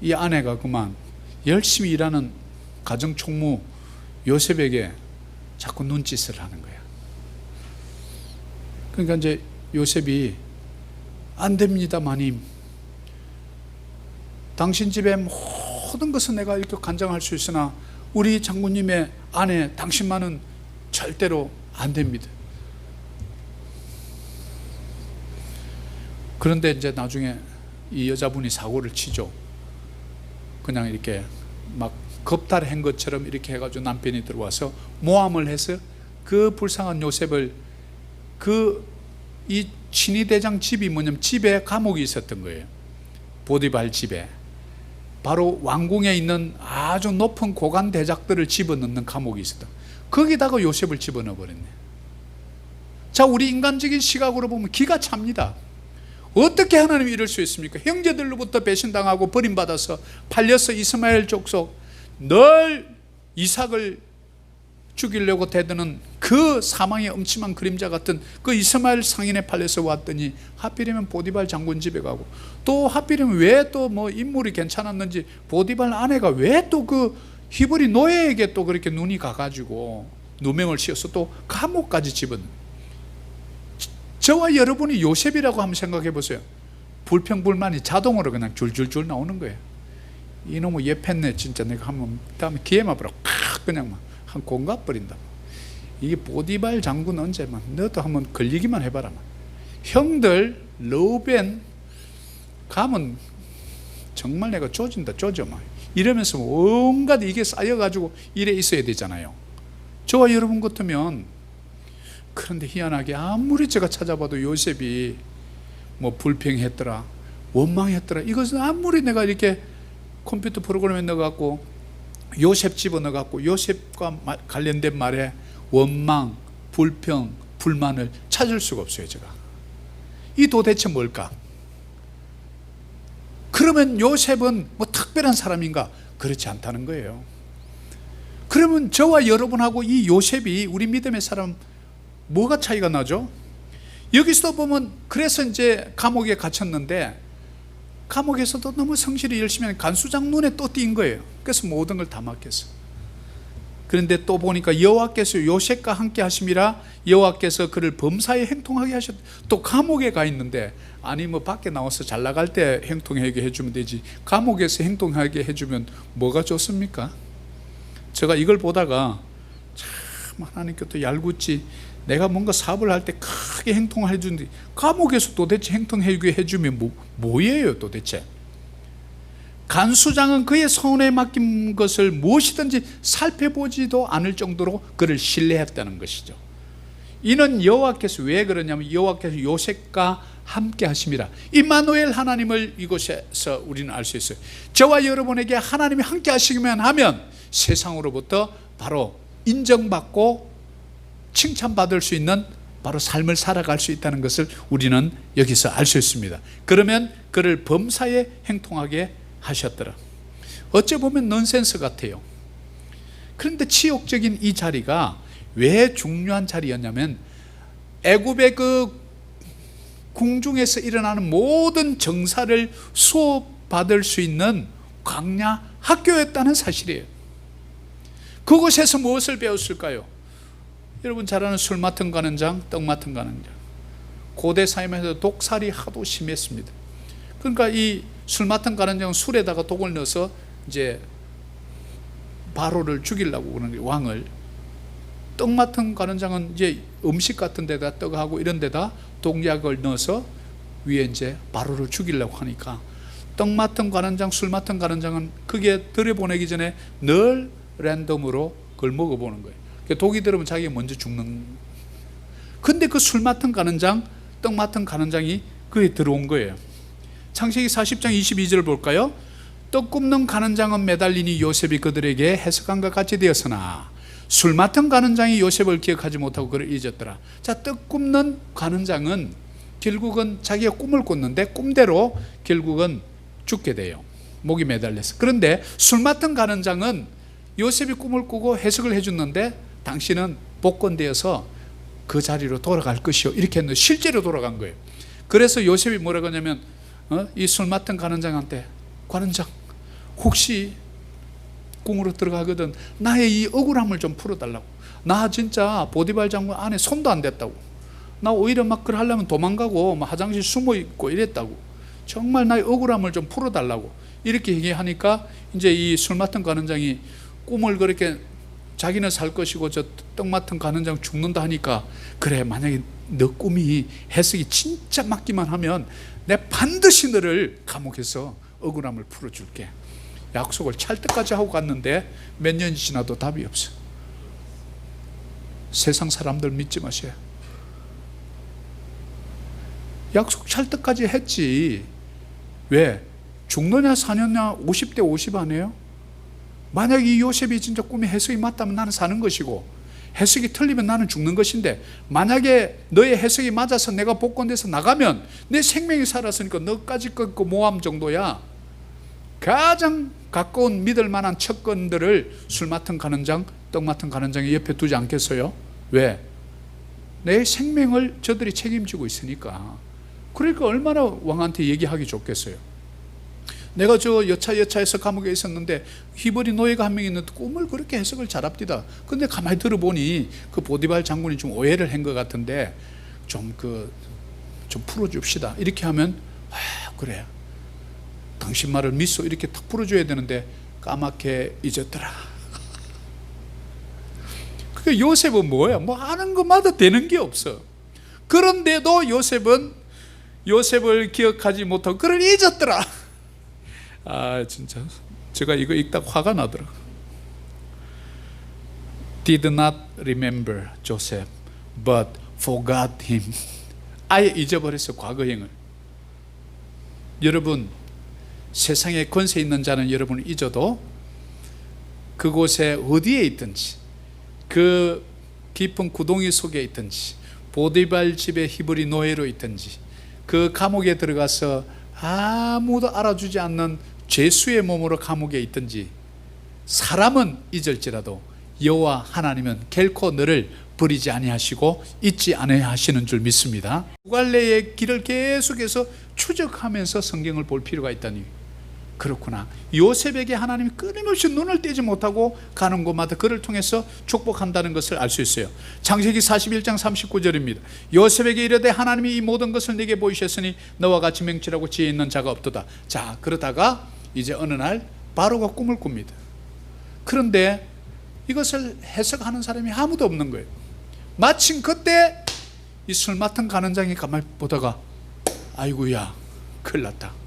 Speaker 1: 이 아내가 그만 열심히 일하는 가정 총무 요셉에게 자꾸 눈짓을 하는 거야. 그러니까 이제 요셉이 안 됩니다 마님, 당신 집의 모든 것은 내가 이렇게 간장할 수 있으나 우리 장군님의 아내 당신만은 절대로 안 됩니다. 그런데 이제 나중에 이 여자분이 사고를 치죠. 그냥 이렇게 막 겁탈한 것처럼 이렇게 해가지고 남편이 들어와서 모함을 해서 그 불쌍한 요셉을, 이 친위대장 집이 뭐냐면 집에 감옥이 있었던 거예요. 보디발 집에. 바로 왕궁에 있는 아주 높은 고관 대작들을 집어넣는 감옥이 있었다. 거기다가 요셉을 집어넣어 버렸네. 자, 우리 인간적인 시각으로 보면 기가 찹니다. 어떻게 하나님이 이럴 수 있습니까? 형제들로부터 배신당하고 버림받아서 팔려서 이스마엘 족속, 늘 이삭을 죽이려고 대드는 그 사망의 엄침한 그림자 같은 그 이스마엘 상인에 팔려서 왔더니 하필이면 보디발 장군 집에 가고, 또 하필이면 왜 또 뭐 인물이 괜찮았는지 보디발 아내가 왜 또 그 히브리 노예에게 또 그렇게 눈이 가가지고 누명을 씌워서 또 감옥까지 집어넣는. 저와 여러분이 요셉이라고 한번 생각해 보세요. 불평불만이 자동으로 그냥 줄줄줄 나오는 거예요. 이놈의 예팼네 진짜, 내가 한번 다음에 기회만 보라 그냥 막 한 공가 버린다. 이게 보디발 장군 언제만 너도 한번 걸리기만 해봐라. 형들 르벤 가면 정말 내가 조진다 조져 막 이러면서 온갖 이게 쌓여가지고 이래 있어야 되잖아요. 저와 여러분 같으면. 그런데 희한하게 아무리 제가 찾아봐도 요셉이 뭐 불평했더라, 원망했더라, 이것은 아무리 내가 이렇게 컴퓨터 프로그램에 넣어갖고 요셉 집어넣어갖고 요셉과 관련된 말에 원망, 불평, 불만을 찾을 수가 없어요. 제가 이 도대체 뭘까? 그러면 요셉은 뭐 특별한 사람인가? 그렇지 않다는 거예요. 그러면 저와 여러분하고 이 요셉이, 우리 믿음의 사람, 뭐가 차이가 나죠? 여기서 보면 그래서 이제 감옥에 갇혔는데 감옥에서도 너무 성실히 열심히 하는 간수장 눈에 또 띈 거예요. 그래서 모든 걸 다 맡겼어. 그런데 또 보니까 여호와께서 요셉과 함께 하심이라 여호와께서 그를 범사에 행통하게 하셨다. 또 감옥에 가 있는데, 아니 뭐 밖에 나와서 잘 나갈 때 행통하게 해주면 되지, 감옥에서 행통하게 해주면 뭐가 좋습니까? 제가 이걸 보다가 참 하나님께 또 얄궂지, 내가 뭔가 사업을 할 때 크게 행통을 해주는데 감옥에서 도대체 행통하게 해주면 뭐예요 도대체? 간수장은 그의 손에 맡긴 것을 무엇이든지 살펴보지도 않을 정도로 그를 신뢰했다는 것이죠. 이는 여호와께서, 왜 그러냐면 여호와께서 요셉과 함께 하심이라. 임마누엘 하나님을 이곳에서 우리는 알 수 있어요. 저와 여러분에게 하나님이 함께 하시기만 하면 세상으로부터 바로 인정받고 칭찬받을 수 있는 바로 삶을 살아갈 수 있다는 것을 우리는 여기서 알 수 있습니다. 그러면 그를 범사에 행통하게 하셨더라. 어찌 보면 넌센스 같아요. 그런데 치욕적인 이 자리가 왜 중요한 자리였냐면, 애굽의 그 궁중에서 일어나는 모든 정사를 수업받을 수 있는 광야 학교였다는 사실이에요. 그곳에서 무엇을 배웠을까요? 여러분 잘 아는 술 맡은 가는 장, 떡 맡은 가는 장. 고대 사회에서 독살이 하도 심했습니다. 그러니까 이 술 맡은 가는 장은 술에다가 독을 넣어서 이제 바로를 죽이려고 그러는 거예요, 왕을. 떡 맡은 가는 장은 이제 음식 같은 데다 떡하고 이런 데다 독약을 넣어서 위에 이제 바로를 죽이려고 하니까, 떡 맡은 가는 장, 술 맡은 가는 장은 그게 들여보내기 전에 늘 랜덤으로 그걸 먹어보는 거예요. 독이 들으면 자기가 먼저 죽는. 근데 그 술 맡은 가는 장, 떡 맡은 가는 장이 그에 들어온 거예요. 창세기 40장 22절을 볼까요? 떡 굽는 가는 장은 매달리니 요셉이 그들에게 해석한 것 같이 되었으나 술 맡은 가는 장이 요셉을 기억하지 못하고 그를 잊었더라. 자, 떡 굽는 가는 장은 결국은 자기가 꿈을 꿨는데 꿈대로 결국은 죽게 돼요. 목이 매달려서. 그런데 술 맡은 가는 장은 요셉이 꿈을 꾸고 해석을 해줬는데 당신은 복권되어서 그 자리로 돌아갈 것이요, 이렇게 했는데 실제로 돌아간 거예요. 그래서 요셉이 뭐라고 하냐면 이 술 맡은 가는 장한테, 가는 장 혹시 궁으로 들어가거든 나의 이 억울함을 좀 풀어달라고. 나 진짜 보디발 장군 안에 손도 안 댔다고. 나 오히려 막 그걸 하려면 도망가고 막 화장실 숨어 있고 이랬다고. 정말 나의 억울함을 좀 풀어달라고 이렇게 얘기하니까, 이제 이 술 맡은 가는 장이 꿈을 그렇게 자기는 살 것이고 저 떡 맡은 가는 장 죽는다 하니까, 그래 만약에 너 꿈이 해석이 진짜 맞기만 하면 내 반드시 너를 감옥에서 억울함을 풀어줄게. 약속을 찰떡까지 하고 갔는데 몇 년이 지나도 답이 없어. 세상 사람들 믿지 마세요. 약속 찰떡까지 했지. 왜? 죽느냐 사느냐 50대 50 아니에요? 만약 이 요셉이 진짜 꿈의 해석이 맞다면 나는 사는 것이고, 해석이 틀리면 나는 죽는 것인데, 만약에 너의 해석이 맞아서 내가 복권돼서 나가면 내 생명이 살았으니까 너까지 꺾고 모함 정도야. 가장 가까운 믿을 만한 척건들을 술 맡은 가는 장, 떡 맡은 가는 장이 옆에 두지 않겠어요? 왜? 내 생명을 저들이 책임지고 있으니까. 그러니까 얼마나 왕한테 얘기하기 좋겠어요. 내가 저 여차에서 감옥에 있었는데 히브리 노예가 한 명 있는데 꿈을 그렇게 해석을 잘합디다. 근데 가만히 들어보니 그 보디발 장군이 좀 오해를 한 것 같은데 좀 풀어줍시다. 이렇게 하면 그래 당신 말을 믿소 이렇게 탁 풀어줘야 되는데 까맣게 잊었더라. 그 요셉은 뭐야? 뭐 하는 것마다 되는 게 없어. 그런데도 요셉을 기억하지 못하고 그를 잊었더라. 아 진짜 제가 이거 읽다가 화가 나더라. Did not remember Joseph, but forgot him. 아예 잊어버렸어 과거행을. 여러분 세상에 권세 있는 자는 여러분을 잊어도 그곳에 어디에 있든지, 그 깊은 구덩이 속에 있든지, 보디발 집의 히브리 노예로 있든지, 그 감옥에 들어가서 아무도 알아주지 않는 죄수의 몸으로 감옥에 있든지, 사람은 잊을지라도 여호와 하나님은 결코 너를 버리지 아니하시고 잊지 아니하시는 줄 믿습니다. 무갈래의 길을 계속해서 추적하면서 성경을 볼 필요가 있다니. 그렇구나. 요셉에게 하나님이 끊임없이 눈을 떼지 못하고 가는 곳마다 그를 통해서 축복한다는 것을 알 수 있어요. 창세기 41장 39절입니다. 요셉에게 이르되 하나님이 이 모든 것을 네게 보이셨으니 너와 같이 명철하고 지혜 있는 자가 없도다. 자, 그러다가 이제 어느 날 바로가 꿈을 꿉니다. 그런데 이것을 해석하는 사람이 아무도 없는 거예요. 마침 그때 이 술 맡은 간원장이 가만히 보다가 아이고야, 큰일 났다.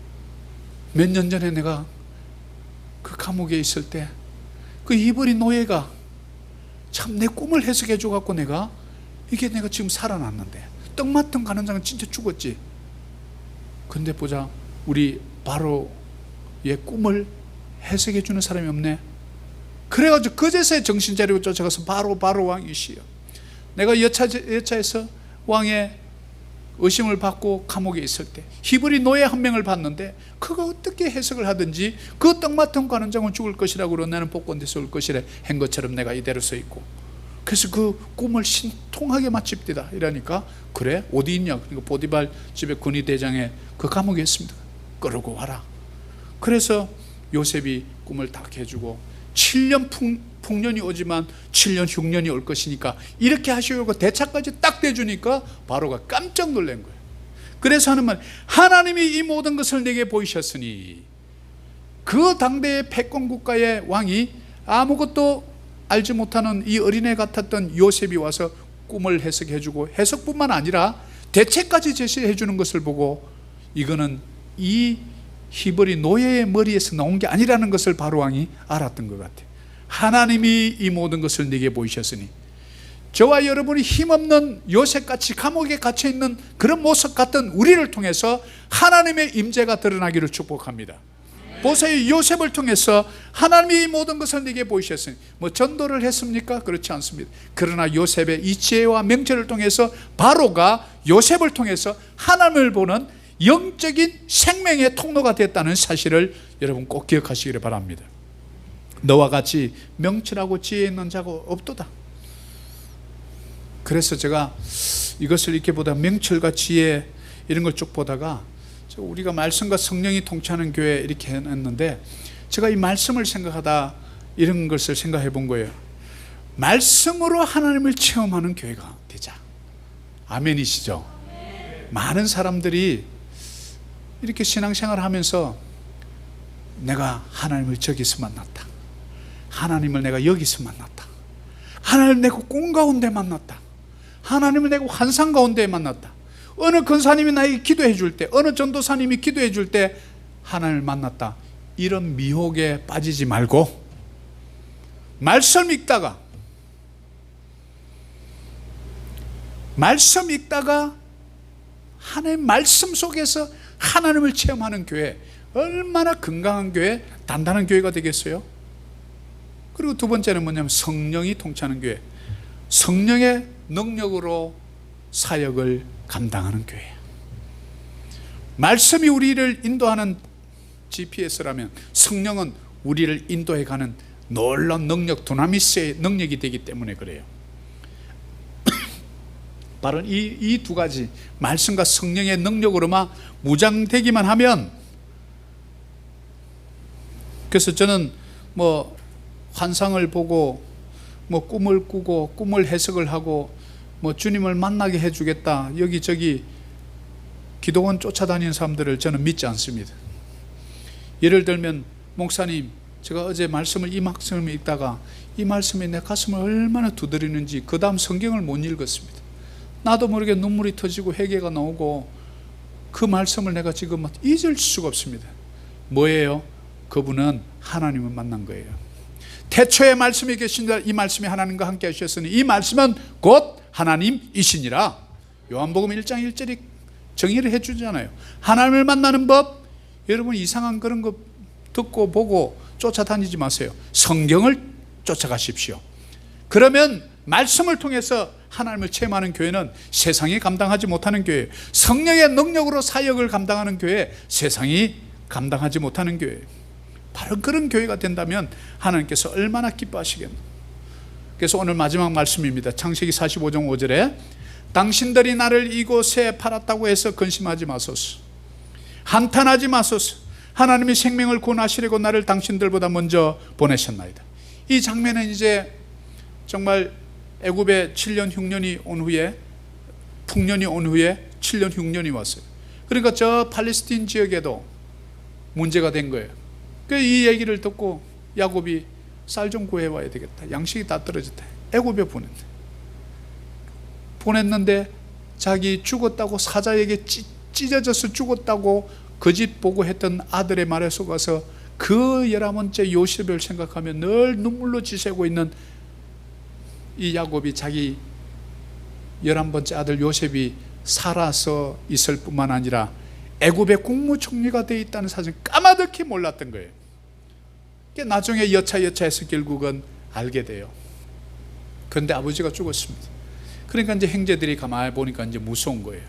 Speaker 1: 몇 년 전에 내가 그 감옥에 있을 때 그 이벌이 노예가 참 내 꿈을 해석해 줘갖고 내가 지금 살아났는데 떡 맡은 간원장은 진짜 죽었지. 근데 보자, 우리 바로의 꿈을 해석해 주는 사람이 없네. 그래가지고 그제서야 정신 차리고 쫓아가서 바로 왕이시여, 내가 여차에서 왕의 의심을 받고 감옥에 있을 때 히브리 노예 한 명을 봤는데 그가 어떻게 해석을 하든지 그 떡 맡은 간원장은 죽을 것이라고 그러고 나는 복권돼서 올 것이라 한 것처럼 내가 이대로 서 있고, 그래서 그 꿈을 신통하게 마칩디다 이러니까, 그래 어디 있냐? 그러니까 보디발 집에 군의대장에 그 감옥에 있습니다. 끌고 와라. 그래서 요셉이 꿈을 딱 해주고 7년 풍년이 오지만 7년 흉년이 올 것이니까 이렇게 하시고 대차까지 딱 대주니까 바로가 깜짝 놀란 거예요. 그래서 하는 말, 하나님이 이 모든 것을 내게 보이셨으니, 그 당대의 패권 국가의 왕이 아무것도 알지 못하는 이 어린애 같았던 요셉이 와서 꿈을 해석해주고 해석뿐만 아니라 대책까지 제시해 주는 것을 보고 이거는 이 히브리 노예의 머리에서 나온 게 아니라는 것을 바로 왕이 알았던 것 같아요. 하나님이 이 모든 것을 네게 보이셨으니, 저와 여러분이 힘없는 요셉같이 감옥에 갇혀있는 그런 모습 같은 우리를 통해서 하나님의 임재가 드러나기를 축복합니다. 보세요, 요셉을 통해서 하나님이 이 모든 것을 네게 보이셨으니, 뭐 전도를 했습니까? 그렇지 않습니다. 그러나 요셉의 이 지혜와 명철을 통해서 바로가 요셉을 통해서 하나님을 보는 영적인 생명의 통로가 됐다는 사실을 여러분 꼭 기억하시기를 바랍니다. 너와 같이 명철하고 지혜 있는 자가 없도다. 그래서 제가 이것을 이렇게 보다 명철과 지혜 이런 걸 쭉 보다가 우리가 말씀과 성령이 통치하는 교회 이렇게 했는데, 제가 이 말씀을 생각하다 이런 것을 생각해 본 거예요. 말씀으로 하나님을 체험하는 교회가 되자. 아멘이시죠? 많은 사람들이 이렇게 신앙생활을 하면서 내가 하나님을 저기서 만났다, 하나님을 내가 여기서 만났다, 하나님을 내가 꿈 가운데 만났다, 하나님을 내가 환상 가운데 만났다, 어느 권사님이 나에게 기도해 줄 때, 어느 전도사님이 기도해 줄 때 하나님을 만났다, 이런 미혹에 빠지지 말고 말씀 읽다가 하나님의 말씀 속에서 하나님을 체험하는 교회, 얼마나 건강한 교회, 단단한 교회가 되겠어요? 그리고 두 번째는 뭐냐면 성령이 통치하는 교회, 성령의 능력으로 사역을 감당하는 교회. 말씀이 우리를 인도하는 GPS라면 성령은 우리를 인도해가는 놀라운 능력, 두나미스의 능력이 되기 때문에 그래요. 바로 이 두 가지, 말씀과 성령의 능력으로만 무장되기만 하면, 그래서 저는 뭐 환상을 보고 뭐 꿈을 꾸고 꿈을 해석을 하고 뭐 주님을 만나게 해주겠다, 여기저기 기도원 쫓아다니는 사람들을 저는 믿지 않습니다. 예를 들면, 목사님 제가 어제 이 말씀을 읽다가 이 말씀이 내 가슴을 얼마나 두드리는지 그 다음 성경을 못 읽었습니다. 나도 모르게 눈물이 터지고 회개가 나오고 그 말씀을 내가 지금 잊을 수가 없습니다. 뭐예요? 그분은 하나님을 만난 거예요. 태초에 말씀이 계신다, 이 말씀이 하나님과 함께 하셨으니 이 말씀은 곧 하나님이시니라. 요한복음 1장 1절이 정의를 해주잖아요. 하나님을 만나는 법, 여러분 이상한 그런 거 듣고 보고 쫓아다니지 마세요. 성경을 쫓아가십시오. 그러면 말씀을 통해서 하나님을 체험하는 교회는 세상이 감당하지 못하는 교회, 성령의 능력으로 사역을 감당하는 교회, 세상이 감당하지 못하는 교회, 바로 그런 교회가 된다면 하나님께서 얼마나 기뻐하시겠노. 그래서 오늘 마지막 말씀입니다. 창세기 45장 5절에 당신들이 나를 이곳에 팔았다고 해서 근심하지 마소서, 한탄하지 마소서. 하나님이 생명을 구원하시려고 나를 당신들보다 먼저 보내셨나이다. 이 장면은 이제 정말 애굽에 7년 흉년이 온 후에, 풍년이 온 후에 7년 흉년이 왔어요. 그러니까 저 팔레스틴 지역에도 문제가 된 거예요. 이 얘기를 듣고 야곱이 쌀 좀 구해와야 되겠다. 양식이 다 떨어졌다. 애굽에 보냈는데 자기 죽었다고, 사자에게 찢어져서 죽었다고 거짓 보고했던 아들의 말에 속아서 그 11번째 요셉을 생각하며 늘 눈물로 지새고 있는 이 야곱이 자기 11번째 아들 요셉이 살아서 있을 뿐만 아니라 애굽의 국무총리가 되어 있다는 사실을 까마득히 몰랐던 거예요. 나중에 여차여차해서 결국은 알게 돼요. 그런데 아버지가 죽었습니다. 그러니까 이제 형제들이 가만히 보니까 이제 무서운 거예요.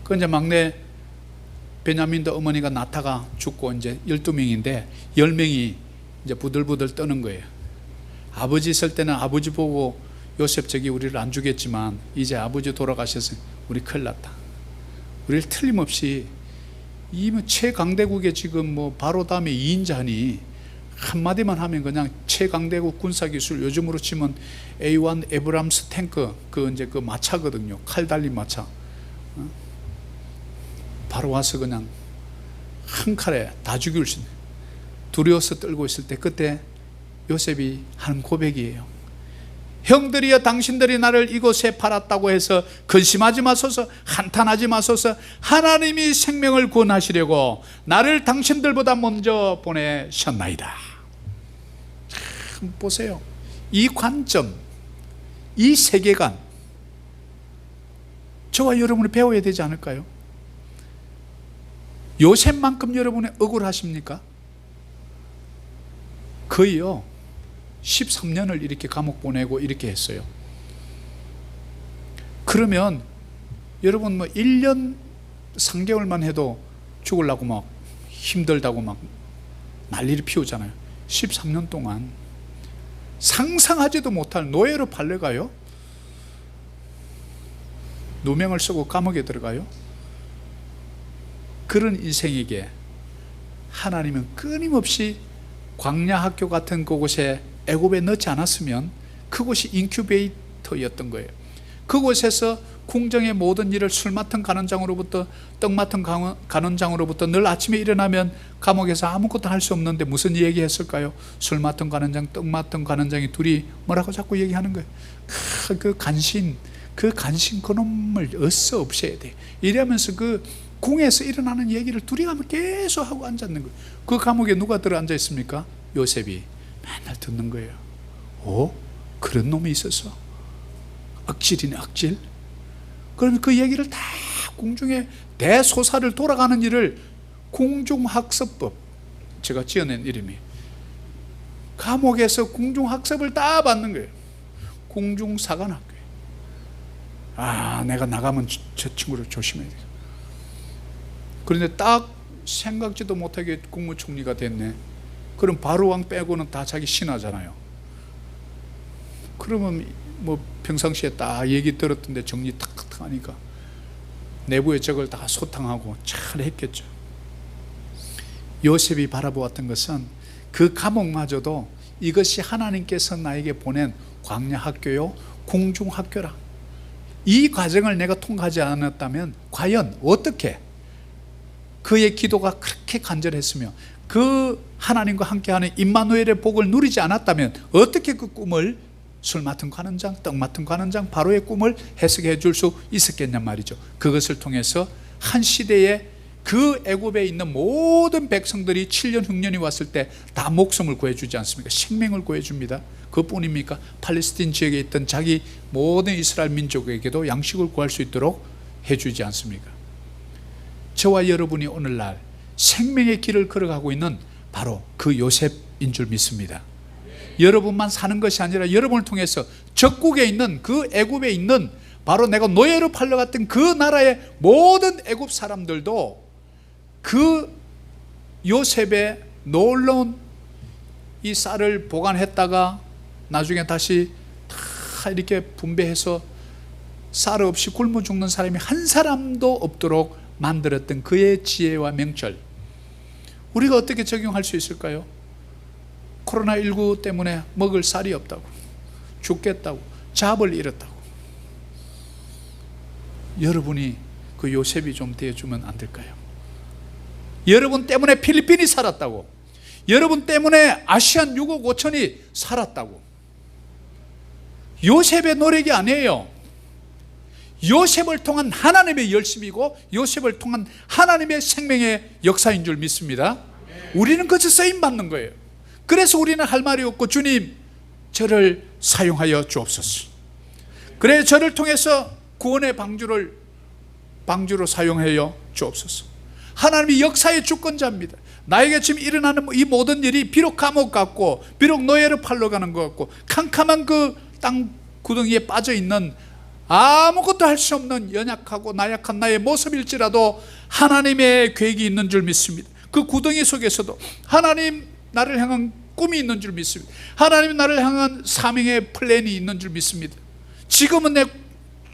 Speaker 1: 그 이제 막내 베냐민도 어머니가 나타가 죽고 이제 12명인데 10명이 이제 부들부들 떠는 거예요. 아버지 있을 때는 아버지 보고 요셉 저기 우리를 안 주겠지만 이제 아버지 돌아가셔서 우리 큰일 났다. 우리를 틀림없이 이 최강대국에 지금 뭐 바로 다음에 2인자니 한마디만 하면 그냥 최강대국 군사기술, 요즘으로 치면 A1 에브람스 탱크 그 이제 그 마차거든요. 칼 달린 마차. 바로 와서 그냥 한 칼에 다 죽일 수 있는, 두려워서 떨고 있을 때 그때 요셉이 하는 고백이에요. 형들이여, 당신들이 나를 이곳에 팔았다고 해서 근심하지 마소서, 한탄하지 마소서. 하나님이 생명을 구원하시려고 나를 당신들보다 먼저 보내셨나이다. 참 보세요. 이 관점, 이 세계관 저와 여러분이 배워야 되지 않을까요? 요셉만큼 여러분이 억울하십니까? 거의요 13년을 이렇게 감옥 보내고 이렇게 했어요. 그러면 여러분 뭐 1년 3개월만 해도 죽으려고 막 힘들다고 막 난리를 피우잖아요. 13년 동안 상상하지도 못할 노예로 팔려가요. 누명을 쓰고 감옥에 들어가요. 그런 인생에게 하나님은 끊임없이 광야 학교 같은 그곳에 애굽에 넣지 않았으면 그곳이 인큐베이터였던 거예요. 그곳에서 궁정의 모든 일을 술 맡은 간원장으로부터, 떡 맡은 간원장으로부터 늘 아침에 일어나면 감옥에서 아무것도 할 수 없는데 무슨 얘기했을까요? 술 맡은 간원장, 떡 맡은 간원장이 둘이 뭐라고 자꾸 얘기하는 거예요. 그 간신 그놈을 어서 없애야 돼. 이러면서 그 궁에서 일어나는 얘기를 둘이 하면 계속 하고 앉았는 거예요. 그 감옥에 누가 들어 앉아 있습니까? 요셉이 맨날 듣는 거예요. 그런 놈이 있었어? 악질이네, 악질. 그러면 그 얘기를 다 궁중에 대소사를 돌아가는 일을 궁중학습법, 제가 지어낸 이름이, 감옥에서 궁중학습을 다 받는 거예요. 궁중사관학교에. 내가 나가면 저 친구를 조심해야 돼. 그런데 딱 생각지도 못하게 국무총리가 됐네. 그럼 바로왕 빼고는 다 자기 신하잖아요. 그러면 뭐 평상시에 딱 얘기 들었던데 정리 탁탁 하니까 내부의 적을 다 소탕하고 잘 했겠죠. 요셉이 바라보았던 것은 그 감옥마저도 이것이 하나님께서 나에게 보낸 광야 학교요, 궁중 학교라. 이 과정을 내가 통과하지 않았다면 과연 어떻게 그의 기도가 그렇게 간절했으며 그 하나님과 함께하는 임마누엘의 복을 누리지 않았다면 어떻게 그 꿈을, 술 맡은 관원장, 떡 맡은 관원장 바로의 꿈을 해석해 줄 수 있었겠냔 말이죠. 그것을 통해서 한 시대에 그 애굽에 있는 모든 백성들이 7년 흉년이 왔을 때 다 목숨을 구해주지 않습니까? 생명을 구해줍니다. 그뿐입니까? 팔레스틴 지역에 있던 자기 모든 이스라엘 민족에게도 양식을 구할 수 있도록 해주지 않습니까? 저와 여러분이 오늘날 생명의 길을 걸어가고 있는 바로 그 요셉인 줄 믿습니다. 여러분만 사는 것이 아니라 여러분을 통해서 적국에 있는 그 애굽에 있는 바로 내가 노예로 팔려갔던 그 나라의 모든 애굽 사람들도 그 요셉의 놀라운 이 쌀을 보관했다가 나중에 다시 다 이렇게 분배해서 쌀 없이 굶어 죽는 사람이 한 사람도 없도록 만들었던 그의 지혜와 명철, 우리가 어떻게 적용할 수 있을까요? 코로나19 때문에 먹을 쌀이 없다고, 죽겠다고, 잡을 잃었다고. 여러분이 그 요셉이 좀 되어주면 안 될까요? 여러분 때문에 필리핀이 살았다고, 여러분 때문에 아시안 6억 5천이 살았다고. 요셉의 노력이 아니에요. 요셉을 통한 하나님의 열심이고 요셉을 통한 하나님의 생명의 역사인 줄 믿습니다. 우리는 그저 쓰임받는 거예요. 그래서 우리는 할 말이 없고, 주님 저를 사용하여 주옵소서. 그래 저를 통해서 구원의 방주로 사용하여 주옵소서. 하나님이 역사의 주권자입니다. 나에게 지금 일어나는 이 모든 일이 비록 감옥 같고, 비록 노예로 팔러 가는 것 같고, 캄캄한 그 땅 구덩이에 빠져 있는 아무것도 할 수 없는 연약하고 나약한 나의 모습일지라도 하나님의 계획이 있는 줄 믿습니다. 그 구덩이 속에서도 하나님 나를 향한 꿈이 있는 줄 믿습니다. 하나님 나를 향한 사명의 플랜이 있는 줄 믿습니다. 지금은 내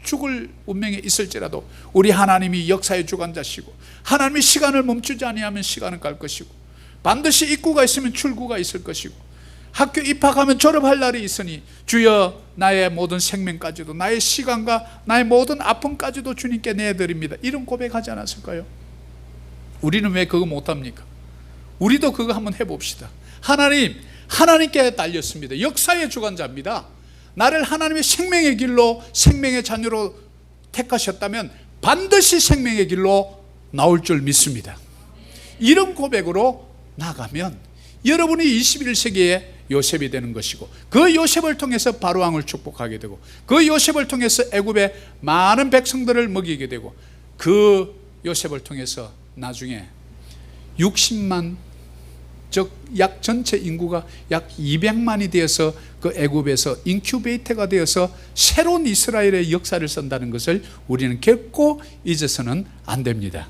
Speaker 1: 죽을 운명에 있을지라도 우리 하나님이 역사의 주관자시고, 하나님이 시간을 멈추지 아니하면 시간은 갈 것이고, 반드시 입구가 있으면 출구가 있을 것이고, 학교 입학하면 졸업할 날이 있으니 주여 나의 모든 생명까지도, 나의 시간과 나의 모든 아픔까지도 주님께 내드립니다. 이런 고백하지 않았을까요? 우리는 왜 그거 못합니까? 우리도 그거 한번 해봅시다. 하나님께 달렸습니다. 역사의 주관자입니다. 나를 하나님의 생명의 길로, 생명의 자녀로 택하셨다면 반드시 생명의 길로 나올 줄 믿습니다. 이런 고백으로 나가면 여러분이 21세기에 요셉이 되는 것이고, 그 요셉을 통해서 바로왕을 축복하게 되고, 그 요셉을 통해서 애굽의 많은 백성들을 먹이게 되고, 그 요셉을 통해서 나중에 60만, 즉 약 전체 인구가 약 200만이 되어서 그 애굽에서 인큐베이터가 되어서 새로운 이스라엘의 역사를 쓴다는 것을 우리는 결코 잊어서는 안 됩니다.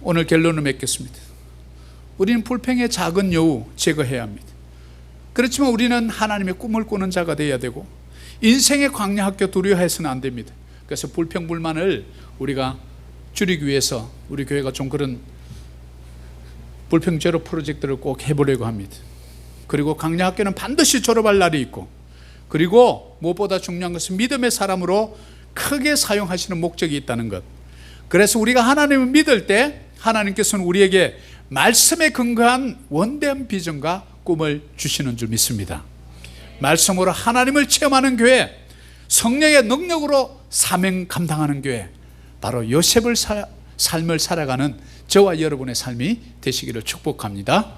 Speaker 1: 오늘 결론을 맺겠습니다. 우리는 불평의 작은 여우 제거해야 합니다. 그렇지만 우리는 하나님의 꿈을 꾸는 자가 되어야 되고, 인생의 광야 학교 두려워해서는 안 됩니다. 그래서 불평불만을 우리가 줄이기 위해서 우리 교회가 좀 그런 불평 제로 프로젝트를 꼭 해보려고 합니다. 그리고 광야 학교는 반드시 졸업할 날이 있고, 그리고 무엇보다 중요한 것은 믿음의 사람으로 크게 사용하시는 목적이 있다는 것. 그래서 우리가 하나님을 믿을 때 하나님께서는 우리에게 말씀에 근거한 원대한 비전과 꿈을 주시는 줄 믿습니다. 말씀으로 하나님을 체험하는 교회, 성령의 능력으로 사명 감당하는 교회, 바로 요셉을 삶을 살아가는 저와 여러분의 삶이 되시기를 축복합니다.